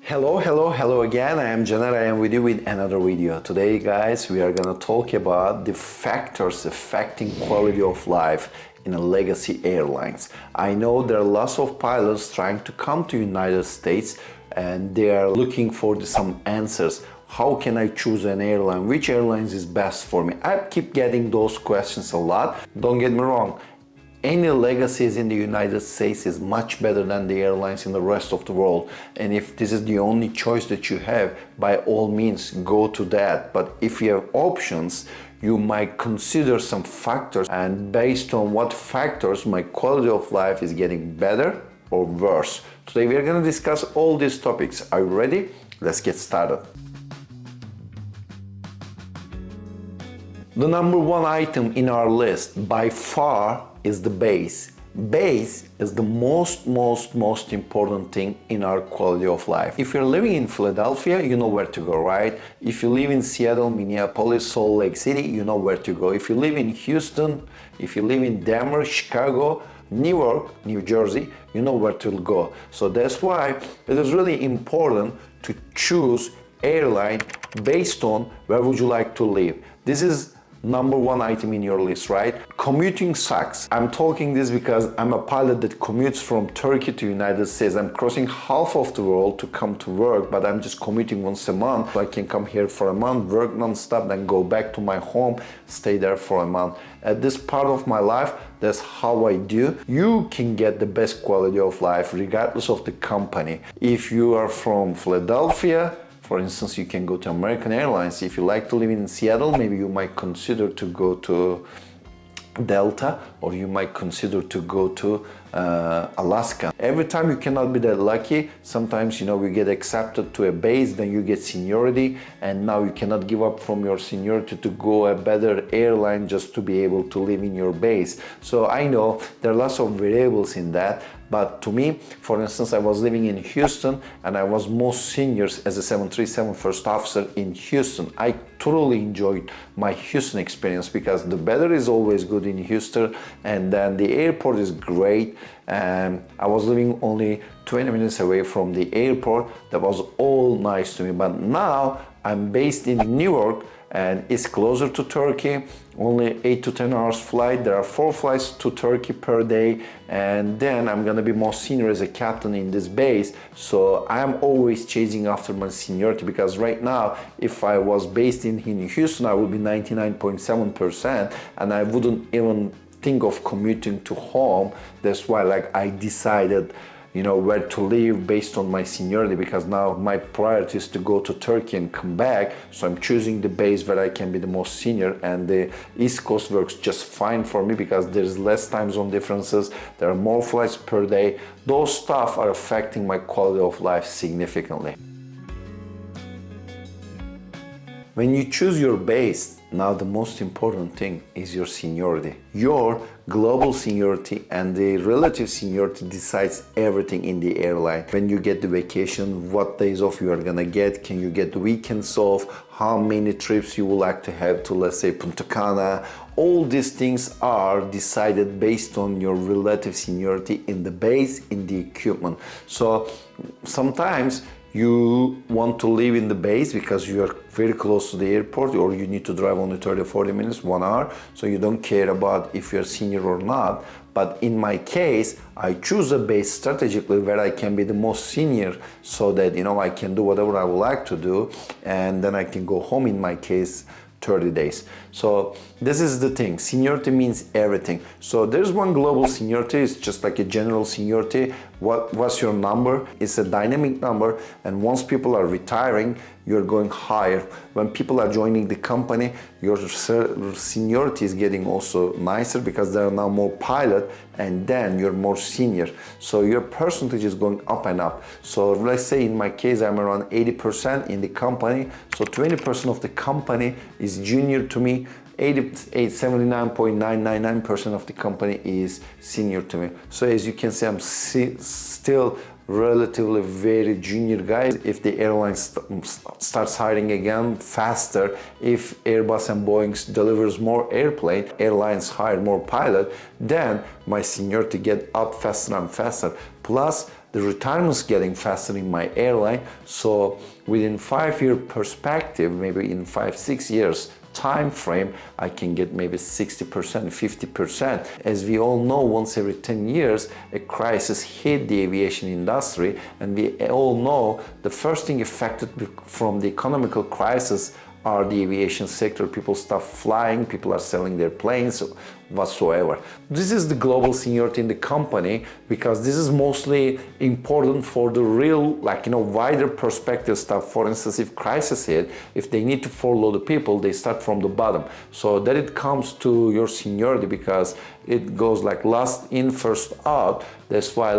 Hello again. I am Caner. I am with you with another video. Today, guys, we are gonna talk about the factors affecting quality of life in a legacy airlines. I know there are lots of pilots trying to come to United States and they are looking for some answers. How can I choose an airline? Which airlines is best for me? I keep getting those questions a lot. Don't get me wrong. Any legacies in the United States is much better than the airlines in the rest of the world. And if this is the only choice that you have, by all means, go to that. But if you have options, you might consider some factors, and based on what factors, my quality of life is getting better or worse. Today we are going to discuss all these topics. Are you ready? Let's get started. The number one item in our list by far is the base. Base is the most important thing in our quality of life. If you're living in Philadelphia, you know where to go, right? If you live in Seattle, Minneapolis, Salt Lake City, you know where to go. If you live in Houston, if you live in Denver, Chicago, New York, New Jersey, you know where to go. So that's why it is really important to choose airline based on where would you like to live. This is number one item in your list, right? Commuting sucks. I'm talking this because I'm a pilot that commutes from Turkey to United States. I'm crossing half of the world to come to work, but I'm just commuting once a month. So I can come here for a month, work non-stop, then go back to my home, stay there for a month. At this part of my life, that's how I do. You can get the best quality of life regardless of the company. If you are from Philadelphia, for instance, you can go to American Airlines. If you like to live in Seattle, maybe you might consider to go to Delta, or you might consider to go to Alaska. Every time you cannot be that lucky. Sometimes, we get accepted to a base, then you get seniority, and now you cannot give up from your seniority to go a better airline just to be able to live in your base. So I know there are lots of variables in that. But to me, for instance, I was living in Houston and I was most seniors as a 737 first officer in Houston. I thoroughly enjoyed my Houston experience because the weather is always good in Houston, and then the airport is great. And I was living only 20 minutes away from the airport. That was all nice to me. But now I'm based in New York, and it's closer to Turkey, only 8 to 10 hours flight. There are 4 flights to Turkey per day, and then I'm gonna be more senior as a captain in this base. So I'm always chasing after my seniority, because right now, if I was based in Houston, I would be 99.7%, and I wouldn't even think of commuting to home. That's why I decided where to live based on my seniority, because now my priority is to go to Turkey and come back. So I'm choosing the base where I can be the most senior, and the East Coast works just fine for me because there's less time zone differences, there are more flights per day. Those stuff are affecting my quality of life significantly. When you choose your base, now the most important thing is your seniority. Your global seniority and the relative seniority decides everything in the airline. When you get the vacation, what days off you are gonna get, can you get the weekends off, how many trips you would like to have to, let's say, Punta Cana. All these things are decided based on your relative seniority in the base, in the equipment. So sometimes you want to live in the base because you are very close to the airport, or you need to drive only 30 or 40 minutes, 1 hour, so you don't care about if you're senior or not. But in my case, I choose a base strategically where I can be the most senior, so that I can do whatever I would like to do, and then I can go home, in my case, 30 days. So this is the thing. Seniority means everything. So there's one global seniority. It's just like a general seniority. What's your number? It's a dynamic number, and once people are retiring, you're going higher. When people are joining the company, your seniority is getting also nicer because there are now more pilot, and then you're more senior. So your percentage is going up and up. So let's say in my case, I'm around 80% in the company. So 20% of the company is junior to me. 79.999% of the company is senior to me. So as you can see, I'm still relatively very junior guys. If the airlines starts hiring again faster, if Airbus and Boeing delivers more airlines hire more pilot, then my seniority get up faster and faster. Plus, the retirement's getting faster in my airline. So within 5-year perspective, maybe in 5-6 years time frame, I can get maybe 60%, 50%. As we all know, once every 10 years, a crisis hit the aviation industry, and we all know the first thing affected from the economical crisis are the aviation sector. People stop flying, people are selling their planes whatsoever. This is the global seniority in the company, because this is mostly important for the real, wider perspective stuff. For instance, if crisis hit, if they need to follow the people, they start from the bottom. So that it comes to your seniority, because it goes like last in, first out. That's why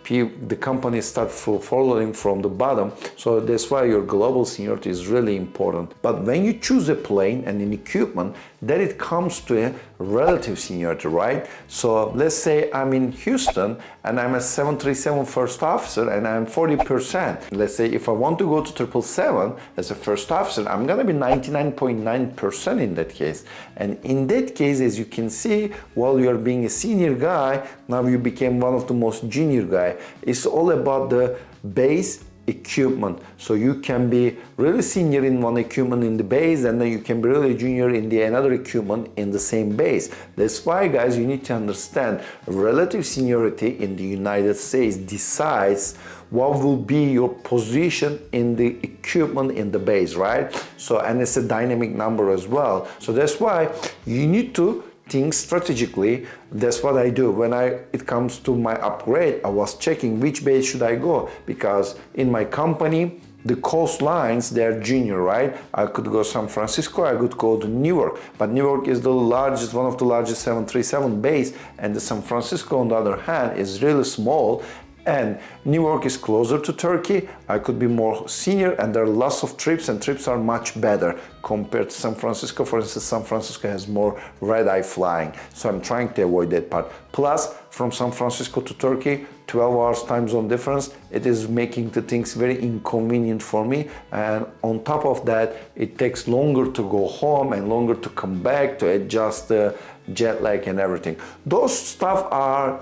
the companies start following from the bottom. So that's why your global seniority is really important. But when you choose a plane and an equipment, then it comes to a relative seniority, right? So let's say I'm in Houston and I'm a 737 first officer and I'm 40%. Let's say if I want to go to 777 as a first officer, I'm gonna be 99.9% in that case. And in that case, as you can see, while you're being a senior guy, now you became one of the most junior guy. It's all about the base equipment. So you can be really senior in one equipment in the base, and then you can be really junior in the another equipment in the same base. That's why, guys, you need to understand relative seniority in the United States decides what will be your position in the equipment in the base, right? So, and it's a dynamic number as well. So that's why you need to think strategically. That's what I do. When it comes to my upgrade, I was checking which base should I go, because in my company, the coastlines, they're junior, right? I could go San Francisco, I could go to Newark, but Newark is the largest, one of the largest 737 base, and the San Francisco, on the other hand, is really small. And Newark is closer to Turkey. I could be more senior, and there are lots of trips, and trips are much better compared to San Francisco. For instance, San Francisco has more red-eye flying, so I'm trying to avoid that part. Plus, from San Francisco to Turkey, 12 hours time zone difference, it is making the things very inconvenient for me. And on top of that, it takes longer to go home and longer to come back to adjust the jet lag and everything. Those stuff are,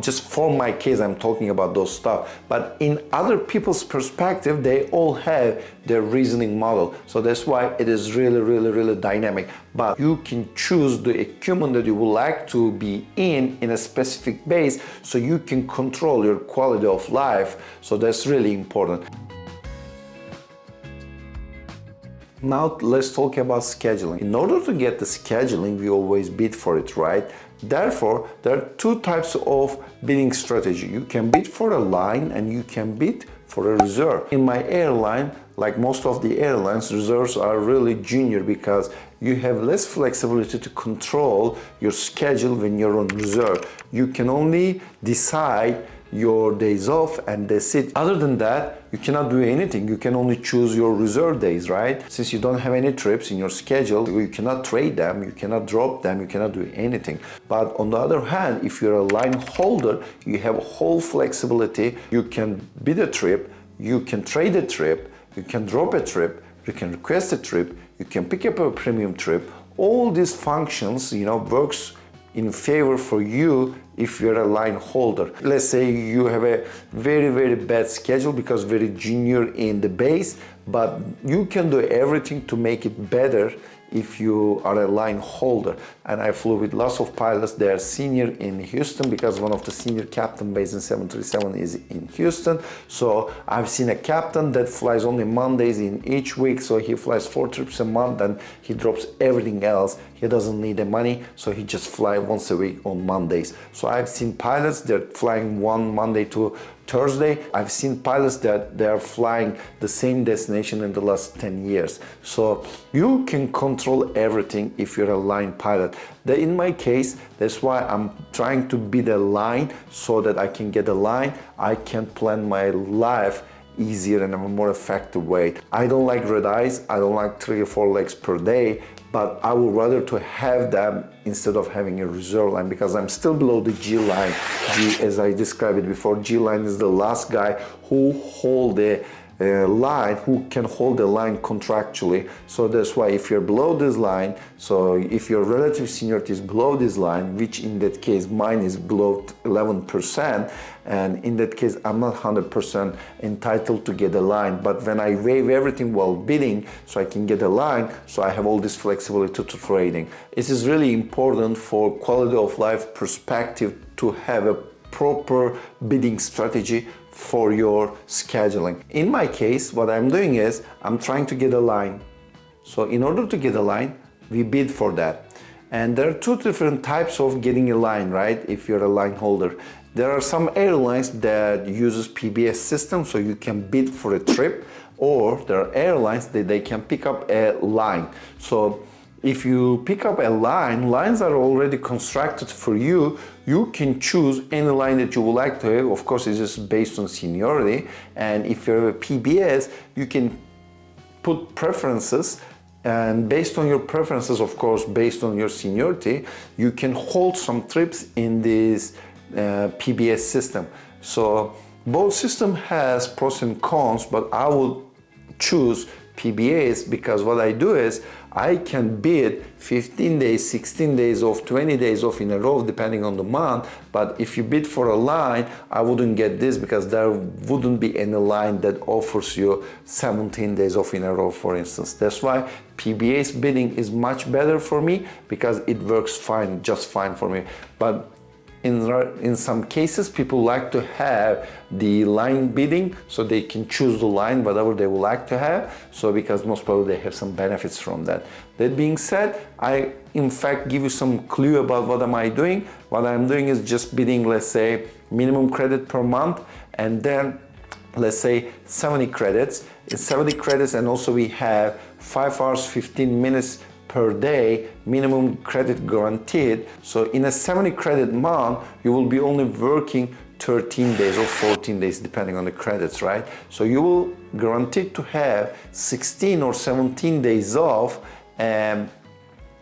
just for my case, I'm talking about those stuff. But in other people's perspective, they all have their reasoning model. So that's why it is really, really, really dynamic. But you can choose the equipment that you would like to be in a specific base, so you can control your quality of life. So that's really important. Now let's talk about scheduling. In order to get the scheduling, we always bid for it, right? Therefore, there are two types of bidding strategy. You can bid for a line and you can bid for a reserve. In my airline, like most of the airlines, reserves are really junior, because you have less flexibility to control your schedule when you're on reserve. You can only decide your days off and that's it. Other than that, you cannot do anything. You can only choose your reserve days, right? Since you don't have any trips in your schedule, you cannot trade them, you cannot drop them, you cannot do anything. But on the other hand, if you're a line holder, you have whole flexibility. You can bid a trip, you can trade a trip, you can drop a trip, you can request a trip, you can pick up a premium trip. All these functions, works in favor for you if you're a line holder. Let's say you have a very, very bad schedule because very junior in the base, but you can do everything to make it better if you are a line holder. And I flew with lots of pilots. They are senior in Houston, because one of the senior captain based in 737 is in Houston. So I've seen a captain that flies only Mondays in each week. So he flies 4 trips a month and he drops everything else. He doesn't need the money, so he just flies once a week on Mondays. So I've seen pilots that are flying one Monday to Thursday. I've seen pilots that they are flying the same destination in the last 10 years. So you can control everything if you're a line pilot. In my case, that's why I'm trying to bid a line, so that I can get a line. I can plan my life easier and in a more effective way. I don't like red eyes. I don't like 3 or 4 legs per day, but I would rather to have them instead of having a reserve line, because I'm still below the G line. G, as I described it before, G line is the last guy who hold the line, who can hold a line contractually. So that's why if you're below this line, so if your relative seniority is below this line, which in that case mine is below 11%, and in that case I'm not 100% entitled to get a line, but when I waive everything while bidding, so I can get a line, so I have all this flexibility to trading. This is really important for quality of life perspective, to have a proper bidding strategy for your scheduling. In my case, what I'm doing is I'm trying to get a line. So in order to get a line, we bid for that. And there are two different types of getting a line, right? If you're a line holder. There are some airlines that uses PBS system, so you can bid for a trip, or there are airlines that they can pick up a line. So if you pick up a line, lines are already constructed for you. You can choose any line that you would like to have. Of course, it's just based on seniority. And if you have a PBS, you can put preferences, and based on your preferences, of course, based on your seniority, you can hold some trips in this PBS system. So both system has pros and cons, but I would choose PBS because what I do is I can bid 15 days, 16 days off, 20 days off in a row depending on the month. But if you bid for a line, I wouldn't get this because there wouldn't be any line that offers you 17 days off in a row, for instance. That's why PBS bidding is much better for me, because it works fine, just fine for me. But in some cases, people like to have the line bidding, so they can choose the line, whatever they would like to have. So because most probably they have some benefits from that. That being said, I in fact give you some clue about what am I doing. What I'm doing is just bidding, let's say, minimum credit per month, and then let's say 70 credits. It's 70 credits, and also we have 5 hours, 15 minutes per day, minimum credit guaranteed. So in a 70 credit month, you will be only working 13 days or 14 days, depending on the credits, right? So you will guaranteed to have 16 or 17 days off, and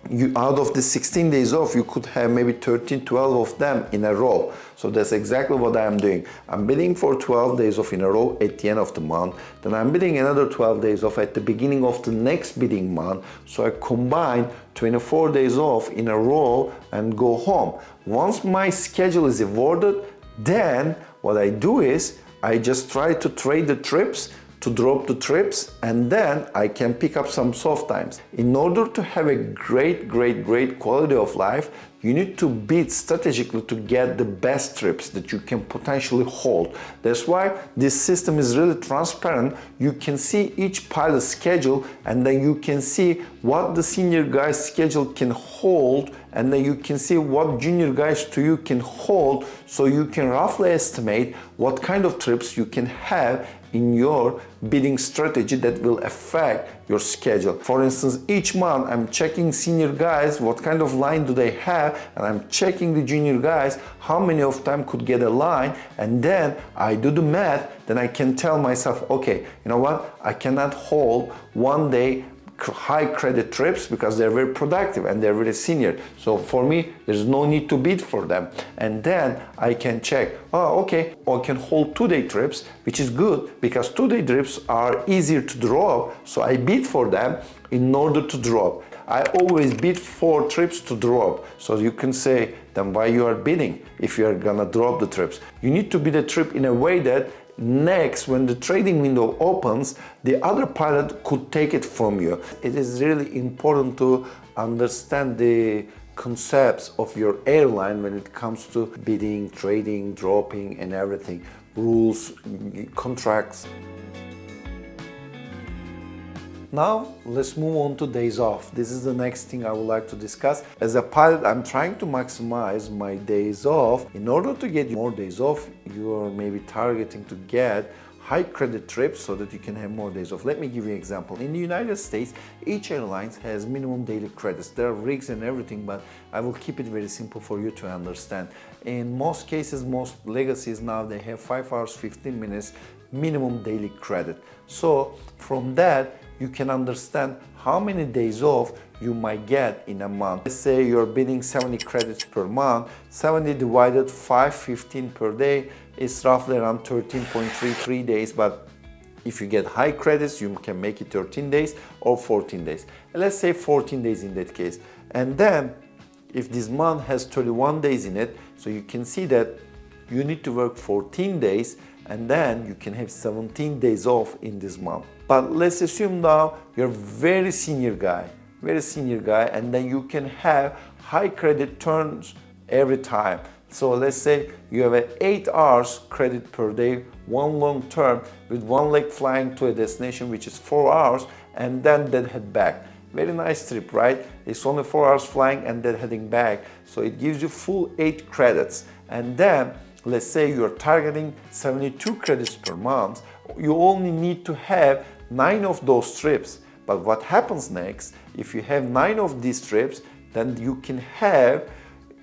you, out of the 16 days off, you could have maybe 13, 12 of them in a row. So that's exactly what I am doing. I'm bidding for 12 days off in a row at the end of the month. Then I'm bidding another 12 days off at the beginning of the next bidding month. So I combine 24 days off in a row and go home. Once my schedule is awarded, then what I do is I just try to trade the trips, to drop the trips, and then I can pick up some soft times. In order to have a great quality of life, you need to bid strategically to get the best trips that you can potentially hold. That's why this system is really transparent. You can see each pilot's schedule, and then you can see what the senior guy's schedule can hold, and then you can see what junior guys to you can hold, so you can roughly estimate what kind of trips you can have in your bidding strategy that will affect your schedule. For instance, each month I'm checking senior guys, what kind of line do they have, and I'm checking the junior guys, how many of them could get a line, and then I do the math, then I can tell myself, okay, you know what, I cannot hold one day high credit trips because they're very productive and they're very senior. So for me, there's no need to bid for them. And then I can check, oh, okay, I can hold 2-day trips, which is good because 2-day trips are easier to drop. So I bid for them in order to drop. I always bid for trips to drop. So you can say, then why you are bidding if you are gonna drop the trips? You need to bid a trip in a way that next, when the trading window opens, the other pilot could take it from you. It is really important to understand the concepts of your airline when it comes to bidding, trading, dropping, and everything. Rules, contracts. Now, let's move on to days off. This is the next thing I would like to discuss. As a pilot, I'm trying to maximize my days off. In order to get more days off, you are maybe targeting to get high credit trips so that you can have more days off. Let me give you an example. In the United States, each airline has minimum daily credits. There are rigs and everything, but I will keep it very simple for you to understand. In most cases, most legacies now, they have 5 hours, 15 minutes minimum daily credit. So from that, you can understand how many days off you might get in a month. Let's say you're bidding 70 credits per month. 70 divided 5, 15 per day is roughly around 13.33 days, but If you get high credits, you can make it 13 days or 14 days. Let's say 14 days in that case. And then if this month has 31 days in it, so you can see that you need to work 14 days and then you can have 17 days off in this month. But let's assume now you're very senior guy, and then you can have high credit turns every time. So let's say you have 8 hours credit per day, one long term with one leg flying to a destination which is 4 hours and then head back. Very nice trip, right? It's only 4 hours flying and then heading back. So it gives you full 8 credits. And then let's say you're targeting 72 credits per month. You only need to have 9 of those trips. But what happens next, if you have 9 of these trips, then you can have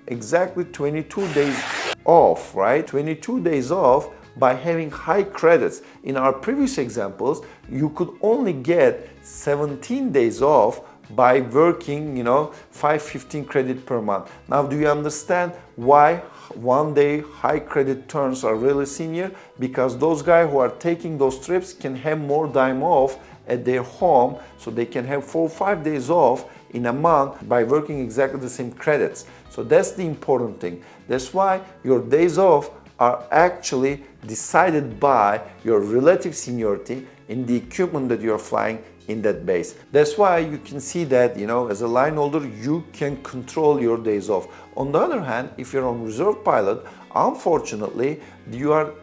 exactly 22 days off, right? 22 days off by having high credits. In our previous examples, you could only get 17 days off by working, 15 credit per month. Now, do you understand why one day high credit turns are really senior? Because those guys who are taking those trips can have more time off at their home, so they can have 4 or 5 days off in a month by working exactly the same credits. So that's the important thing. That's why your days off are actually decided by your relative seniority in the equipment that you're flying in that base. That's why you can see that, as a line holder, you can control your days off. On the other hand, if you're on reserve pilot, unfortunately, you are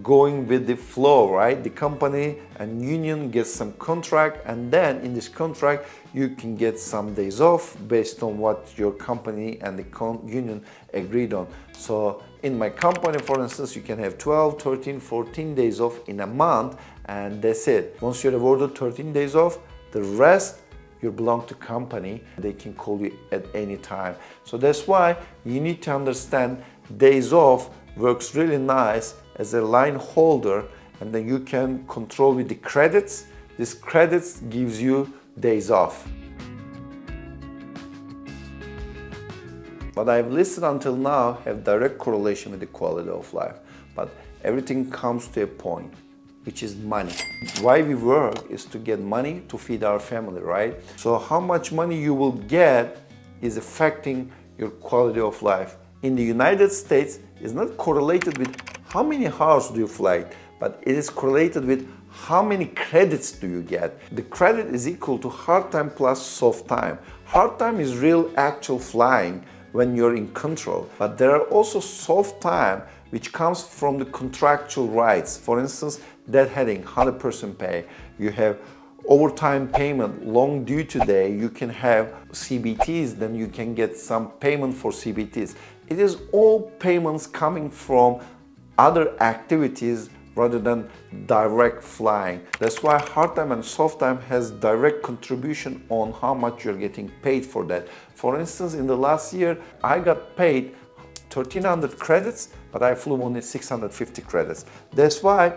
going with the flow, right? The company and union gets some contract, and then in this contract you can get some days off based on what your company and the union agreed on. So in my company, for instance, you can have 12, 13, 14 days off in a month, and that's it. Once you're awarded 13 days off, the rest you belong to company. They can call you at any time. So that's why you need to understand days off works really nice as a line holder, and then you can control with the credits. This credits gives you days off. What I've listed until now have direct correlation with the quality of life, but everything comes to a point, which is money. Why we work is to get money to feed our family, right? So how much money you will get is affecting your quality of life. In the United States, it's not correlated with how many hours do you fly, but it is correlated with how many credits do you get. The credit is equal to hard time plus soft time. Hard time is real actual flying when you're in control, but there are also soft time which comes from the contractual rights. For instance, deadheading, 100% pay. You have overtime payment, long duty day, you can have CBTs, then you can get some payment for CBTs. It is all payments coming from other activities rather than direct flying. That's why hard time and soft time has direct contribution on how much you're getting paid for that. For instance, in the last year, I got paid 1,300 credits, but I flew only 650 credits. That's why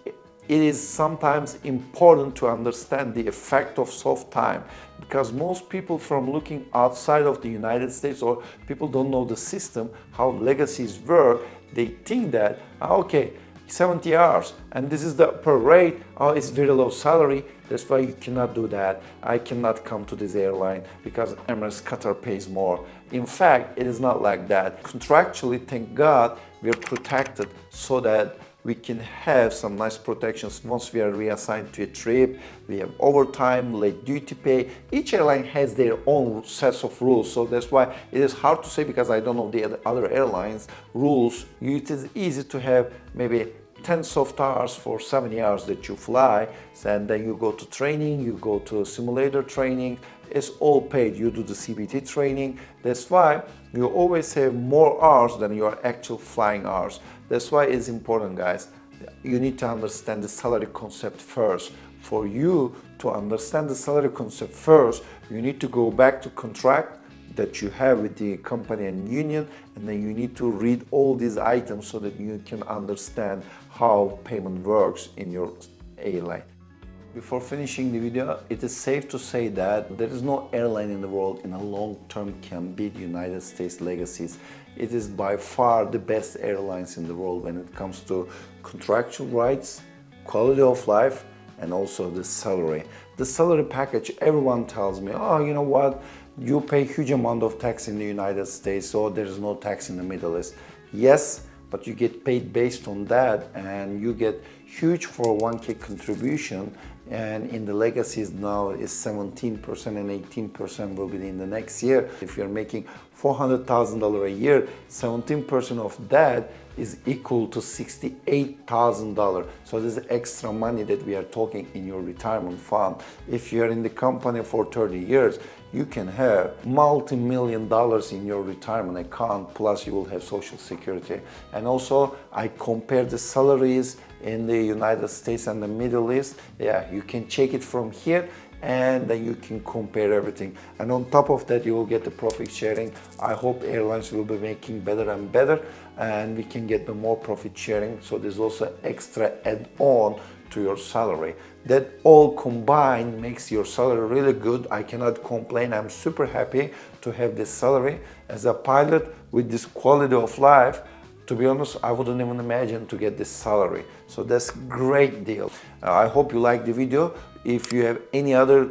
it is sometimes important to understand the effect of soft time, because most people from looking outside of the United States, or people don't know the system, how legacies work, they think that, okay, 70 hours and this is the per rate, it's very low salary, that's why you cannot do that. I cannot come to this airline because Emirates Qatar pays more. In fact, it is not like that. Contractually, thank God, we are protected so that we can have some nice protections once we are reassigned to a trip. We have overtime, late duty pay. Each airline has their own sets of rules, so that's why it is hard to say because I don't know the other airlines' rules. It is easy to have maybe 10 soft hours for 70 hours that you fly, and then you go to training, you go to simulator training, it's all paid. You do the CBT training. That's why you always have more hours than your actual flying hours. That's why it's important, guys. You need to understand the salary concept first. For you to understand the salary concept first, you need to go back to contract that you have with the company and union, and then you need to read all these items so that you can understand how payment works in your airline. Before finishing the video, it is safe to say that there is no airline in the world in a long term can beat United States legacies. It is by far the best airlines in the world when it comes to contractual rights, quality of life, and also the salary. The salary package, everyone tells me, oh, you know what, you pay huge amount of tax in the United States, so there's no tax in the Middle East. Yes, but you get paid based on that, and you get huge 401k contribution, and in the legacies now is 17% and 18% will be in the next year. If you're making $400,000 a year, 17% of that is equal to $68,000. So there's extra money that we are talking in your retirement fund. If you're in the company for 30 years, you can have multi-million dollars in your retirement account, plus you will have Social Security. And also, I compare the salaries in the United States and the Middle East. Yeah, you can check it from here, and then you can compare everything. And on top of that, you will get the profit sharing. I hope airlines will be making better and better, and we can get the more profit sharing. So there's also extra add-on to your salary. That all combined makes your salary really good. I cannot complain. I'm super happy to have this salary. As a pilot with this quality of life, to be honest, I wouldn't even imagine to get this salary. So that's a great deal. I hope you liked the video. If you have any other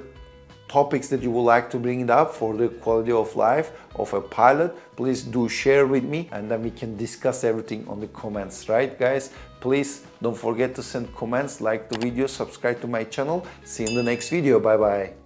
topics that you would like to bring it up for the quality of life of a pilot, please do share with me, and then we can discuss everything on the comments, right guys? Please don't forget to send comments, like the video, subscribe to my channel. See you in the next video. Bye bye.